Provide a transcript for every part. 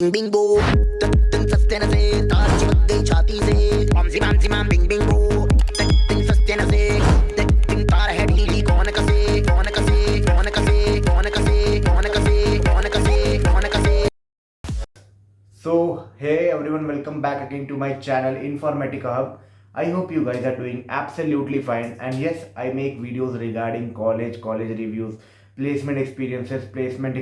Bing Bing बो तन सस्ते न से तार चिपक गई छाती से माम सी माम बिंग बिंग बो तन सस्ते न से तन तार है ढीली कौन कसे कौन कसे कौन कसे कौन कसे कौन कसे कौन कसे कौन कसे. So, hey everyone, welcome back again to my channel Informatica Hub. I hope you guys are doing absolutely fine. And yes, I make videos regarding college reviews, placement experiences, placement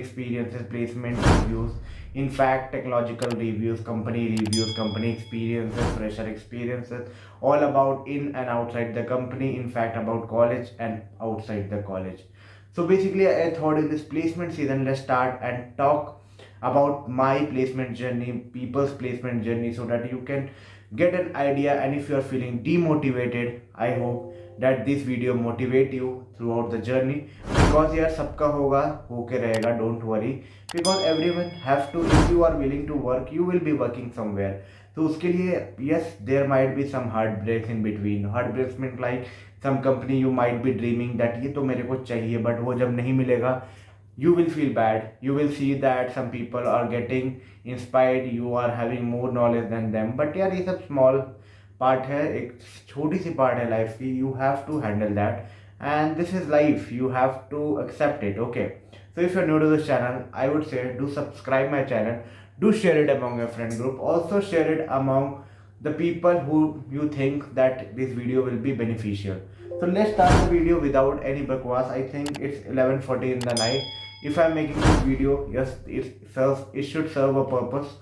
reviews, in fact, technological reviews, company experiences, fresher experiences, all about in and outside the company, in fact, about college and outside the college. So basically, I thought in this placement season, let's start and talk about my placement journey, people's placement journey, so that you can get an idea. And if you are feeling demotivated, I hope that this video motivate you throughout the journey, because यार सबका होगा होके रहेगा, don't worry, because everyone have to. If you are willing to work, you will be working somewhere. तो उसके लिए yes, there might be some heartbreaks in between. Heartbreaks mean like some company you might be dreaming that ये तो मेरे को चाहिए, but वो जब नहीं मिलेगा, you will feel bad. You will see that some people are getting inspired, you are having more knowledge than them, but यार ये सब small part है, एक छोटी सी part है life की. You have to handle that, and this is life, you have to accept it. Okay, so if you're new to this channel, I would say do subscribe my channel, do share it among your friend group, also share it among the people who you think that this video will be beneficial. So let's start the video without any bakwas. I think it's 11:40 in the night. If I'm making this video, yes, it should serve a purpose,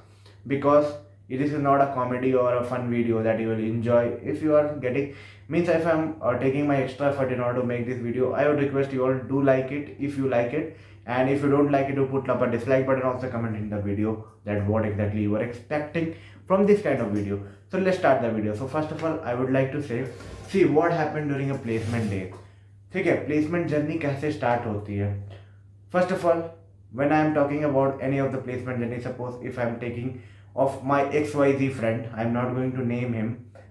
because it is not a comedy or a fun video that you will enjoy. If you are getting, means if I'm taking my extra effort in order to make this video, I would request you all do like it if you like it, and if you don't like it, do put up a dislike button. Also comment in the video that what exactly you are expecting from this kind of video. So let's start the video. So first of all, I would like to say, see what happened during a placement day. ठीक है, placement journey कैसे start होती है. First of all, when I am talking about any of the placement journey, suppose if I am taking of my XYZ friend, I am not going to name him.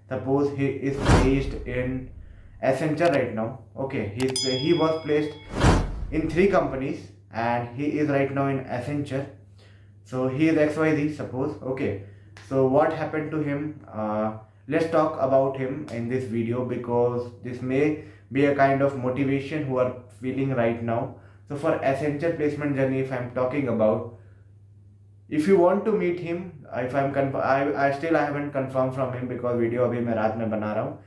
Suppose he is placed in Accenture right now. Okay, he was placed in 3 companies and he is right now in Accenture. So he is XYZ, suppose. Okay, so what happened to him? Let's talk about him in this video, because this may be a kind of motivation who are feeling right now. So for Accenture placement journey, if I'm talking about, if you want to meet him, if I still I haven't confirmed from him, because video अभी मैं रात में बना रहा हूँ.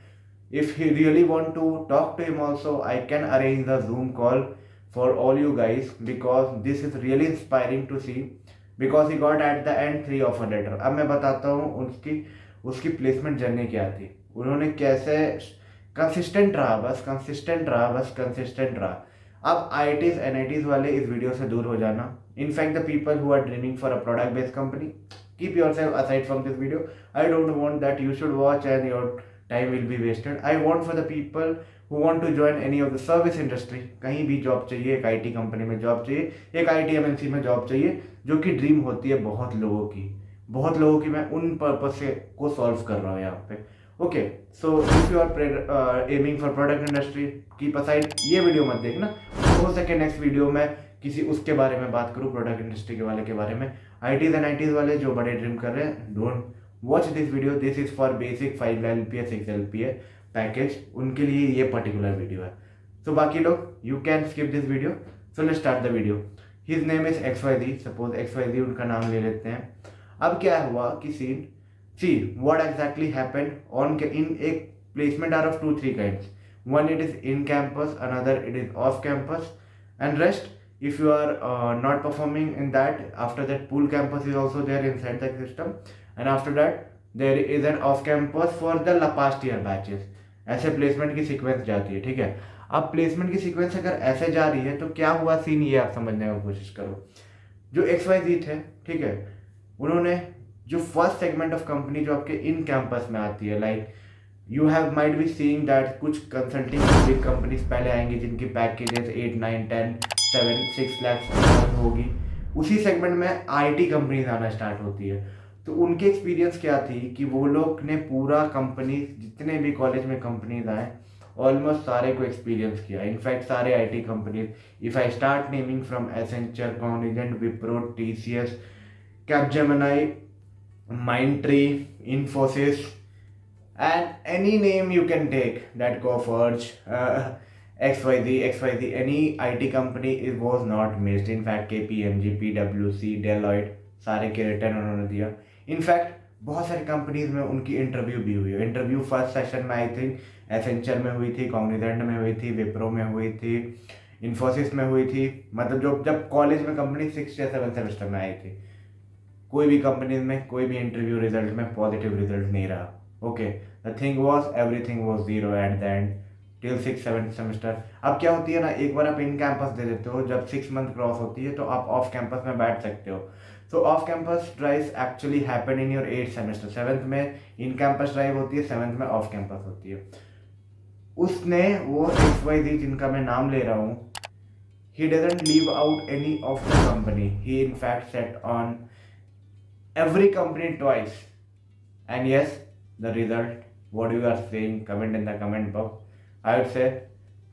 If he really want to talk to him also, I can arrange the Zoom call for all you guys, because this is really inspiring to see, because he got at the end 3 offer letter. अब मैं बताता हूँ उसकी placement journey क्या थी, उन्होंने कैसे consistent रहा, बस कंसिस्टेंट रहा. अब IITs NITs वाले इस वीडियो से दूर हो जाना. In fact the people who are dreaming for a product based company, keep yourself aside from this video. I don't want that you should watch and your time will be wasted. I want for the people who want to join any of the service industry. कहीं भी job चाहिए, एक IT company में job चाहिए, एक IT MNC में job चाहिए, जो कि ड्रीम होती है बहुत लोगों की. मैं उन पर्पज से को सॉल्व कर रहा हूँ यहाँ पे. Okay, so if you are aiming for product industry, keep aside, ये वीडियो मत देखना. हो सके नेक्स्ट वीडियो में किसी उसके बारे में बात करूँ, प्रोडक्ट इंडस्ट्री के वाले के बारे में. IITs एंड NITs वाले जो बड़े ड्रीम कर रहे हैं, don't watch this video. This is for basic 5 LPA 6 LPA package, उनके लिए ये पर्टिकुलर वीडियो है. सो बाकी लोग you can skip this video. So let's start the video. His name is XYZ. Suppose XYZ उनका नाम ले लेते हैं. अब क्या हुआ कि see what exactly happened on in a placement are of 2-3 kinds. One, it is in campus, another it is off campus, and rest, if you are not performing in that, after that pool campus is also there inside the system, and after that there is an off campus for the past year batches. ऐसे placement की sequence जाती है. ठीक है, अब placement की sequence अगर ऐसे जा रही है तो क्या हुआ सीन, ये आप समझने की कोशिश करो. जो XYZ थे, ठीक है, उन्होंने जो फर्स्ट सेगमेंट ऑफ कंपनी जो आपके इन कैंपस में आती है, like you have might be seeing that कुछ कंसल्टिंग बिग कंपनीज पहले आएंगी जिनकी पैकेजेस 8 9 10 7 6 लाख होगी. उसी सेगमेंट में IT कंपनीज आना स्टार्ट होती है. तो उनकी एक्सपीरियंस क्या थी कि वो लोग ने पूरा कंपनी, जितने भी कॉलेज में कंपनीज आए, ऑलमोस्ट सारे को एक्सपीरियंस किया. इनफैक्ट सारे IT companies, if I start naming from Accenture, Cognizant, Wipro, TCS, Capgemini, Mindtree, Infosys, and any name you can take, that Coforge, XYZ, any IT company it was not missed. In fact KPMG, PwC, Deloitte सारे के return उन्होंने दिया. In fact बहुत सारी companies में उनकी interview भी हुई है. इंटरव्यू फर्स्ट सेशन में आई थिंक एसेंचर में हुई थी, कॉग्निजेंट में हुई थी, विप्रो में हुई थी, इन्फोसिस में हुई थी. मतलब जो जब कॉलेज में कंपनी 6 या 7 सेमेस्टर में आई थी, कोई भी कंपनीज में कोई भी इंटरव्यू रिजल्ट में पॉजिटिव रिजल्ट नहीं रहा. Okay, the thing was everything was zero at the end till 6-7 semester. अब क्या होती है ना, एक बार आप इन कैंपस दे देते हो, जब 6 मंथ क्रॉस होती है तो आप ऑफ कैंपस में बैठ सकते हो. सो off campus drive actually happen in your 8th semester. 7th में इन कैंपस ड्राइव होती है, 7th में ऑफ कैंपस होती है. उसने वो XYZ जिनका मैं नाम ले रहा हूँ, he doesn't leave out any of the company. He in fact sat on every company twice. And yes, the result, what you are saying, comment in the comment box. I would say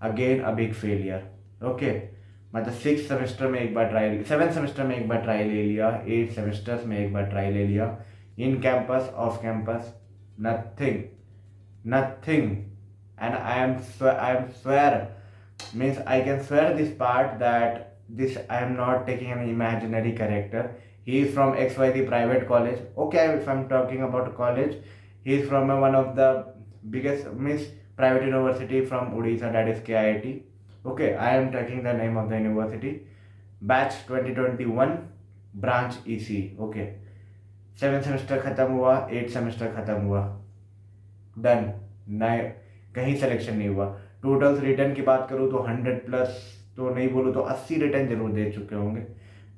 again a big failure. Okay, मतलब 6 semester में एक बार try, 7 semester में एक बार try ले लिया, 8 semesters में एक बार try ले लिया, in campus off campus nothing. And I am swear, means I can swear this part that this I am not taking an imaginary character. He is from XYZ private college. Okay, if I'm talking about college, he is from one of the biggest means private university from Odisha, that is KIT. Okay, I am taking the name of the university. Batch 2021, branch EC. Okay, 7 semester खत्म हुआ, 8 semester खत्म हुआ, done. नए कहीं selection नहीं हुआ. Totals return की बात करूँ तो 100+ तो नहीं बोलूँ तो 80 रिटर्न जरूर दे चुके होंगे,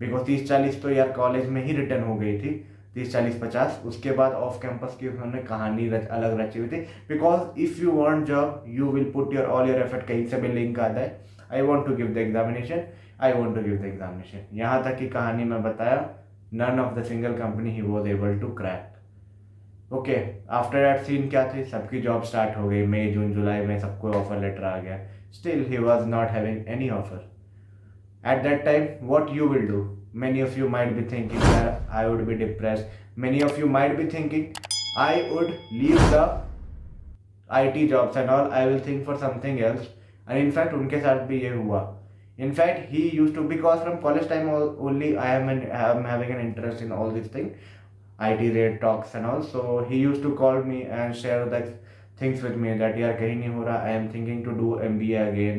बिकॉज 30-40 तो यार कॉलेज में ही रिटर्न हो गई थी, 30-40-50. उसके बाद ऑफ कैंपस की उन्होंने कहानी अलग रची हुई थी. Because if you want job you will put your all your effort. कहीं से भी लिंक आता है, I want to give the examination, यहाँ तक की कहानी मैं बताया. None of the single company ही was able to crack. Okay, after that scene क्या थी, सबकी जॉब स्टार्ट हो गई. मई जून जुलाई में सबको ऑफर लेटर आ गया. Still he was not having any offer. At that time, what you will do? Many of you might be thinking that I would be depressed. Many of you might be thinking I would leave the IT jobs and all. I will think for something else. And in fact, उनके साथ भी ये हुआ. In fact, he used to, because from college time only I am having an interest in all these things, IT rate talks and all. So he used to call me and share the things with me that यार कहीं नहीं हो रहा. I am thinking to do MBA again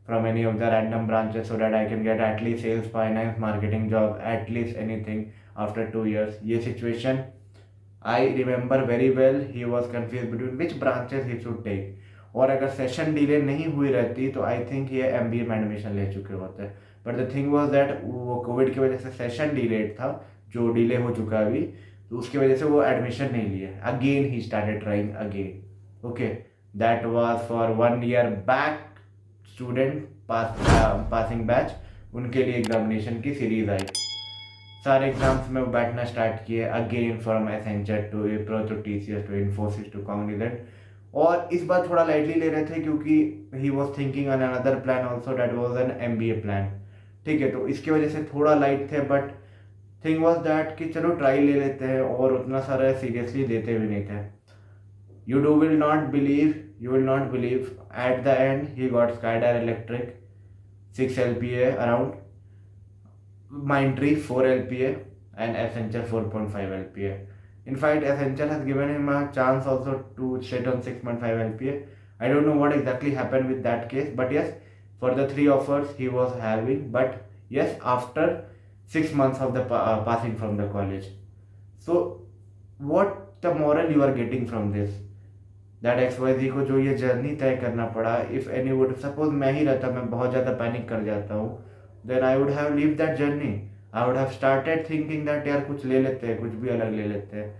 from any of the random branches so that I can get at least sales, finance, marketing job, at least anything after 2 years. ये situation I remember very well. He was confused between which branches he should take. और अगर session delay नहीं हुई रहती तो I think ये MBA में admission ले चुके होते. But the thing was that वो कोविड की वजह से सेशन डिलेड था, जो डिले हो चुका अभी, तो उसकी वजह से वो एडमिशन नहीं लिए. Again he started trying again. Okay, that was for 1 year back. Student passing batch, उनके लिए एग्जामिनेशन की सीरीज आई. सारे एग्जाम्स में बैठना स्टार्ट किए. Again from Accenture to Wipro to TCS to Infosys to Cognizant. और इस बार थोड़ा लाइटली ले रहे थे क्योंकि he was thinking on another plan also, that was an MBA plan. ठीक है, तो इसकी वजह से थोड़ा लाइट थे. बट थिंग वॉज दैट कि चलो ट्राई ले लेते हैं, और उतना सारा सीरियसली देते भी नहीं थे. You will not believe, at the end he got Skydare Electric 6 LPA around, Mindtree 4 LPA and Accenture 4.5 LPA. In fact, Accenture has given him a chance also to sit on 6.5 LPA. I don't know what exactly happened with that case, but yes, for the 3 offers he was having, but yes, after 6 months of the passing from the college. So what the moral you are getting from this? That XYZ को जो ये journey तय करना पड़ा. If any would, suppose मैं ही रहता, मैं बहुत ज़्यादा पैनिक कर जाता हूँ, then I would have leave that journey. I would have started thinking that यार कुछ ले लेते हैं, कुछ भी अलग ले लेते हैं.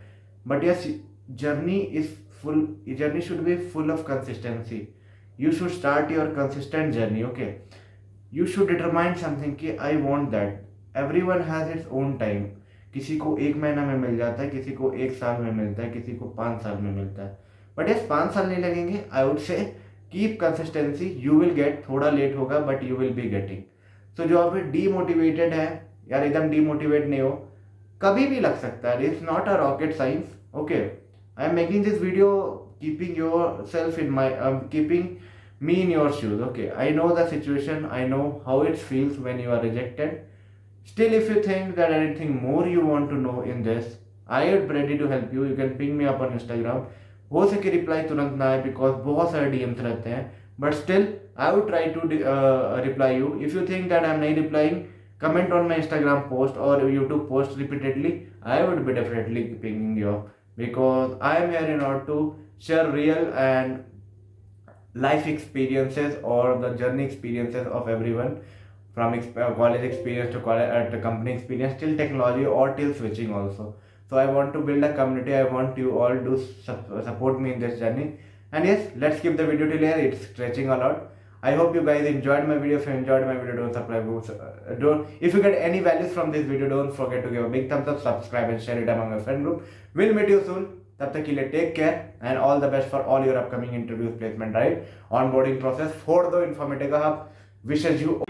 But yes, journey should be full of consistency. You should start your consistent journey. Okay, you should determine something कि I want that. Everyone has its own time. किसी को 1 महीना में मिल जाता है, किसी को 1 साल में मिलता है, किसी को 5 साल में मिलता है. बट यस, 5 साल नहीं लगेंगे. I would say keep consistency, you will get. थोड़ा लेट होगा but you will be getting. So जो अभी डीमोटिवेटेड है यार, एकदम डीमोटिवेट नहीं हो. कभी भी लग सकता है. It's not a rocket science. Okay, I am making this video keeping yourself in my keeping me in your shoes. Okay, I know the situation, I know how it feels when you are rejected. Still, if you think that anything more you want to know in this, I am ready to help you. You can ping me up on Instagram. हो सके reply तुरंत ना आए because बहुत सारे DMs रहते हैं, but still I would try to reply you. If you think that I am नहीं replying, comment on my Instagram post or YouTube post repeatedly. I would be definitely pinging you up, because I am here in order to share real and life experiences or the journey experiences of everyone, from college experience to college to company experience till technology or till switching also. So I want to build a community. I want you all to support me in this journey. And yes, let's skip the video till here. It's stretching a lot. I hope you guys enjoyed my video. If you enjoyed my video, don't subscribe. If you get any values from this video, don't forget to give a big thumbs up, subscribe and share it among your friend group. We'll meet you soon. तब तक के लिए take care and all the best for all your upcoming interviews, placement drive, onboarding process for the Informatica Hub. Wishes you.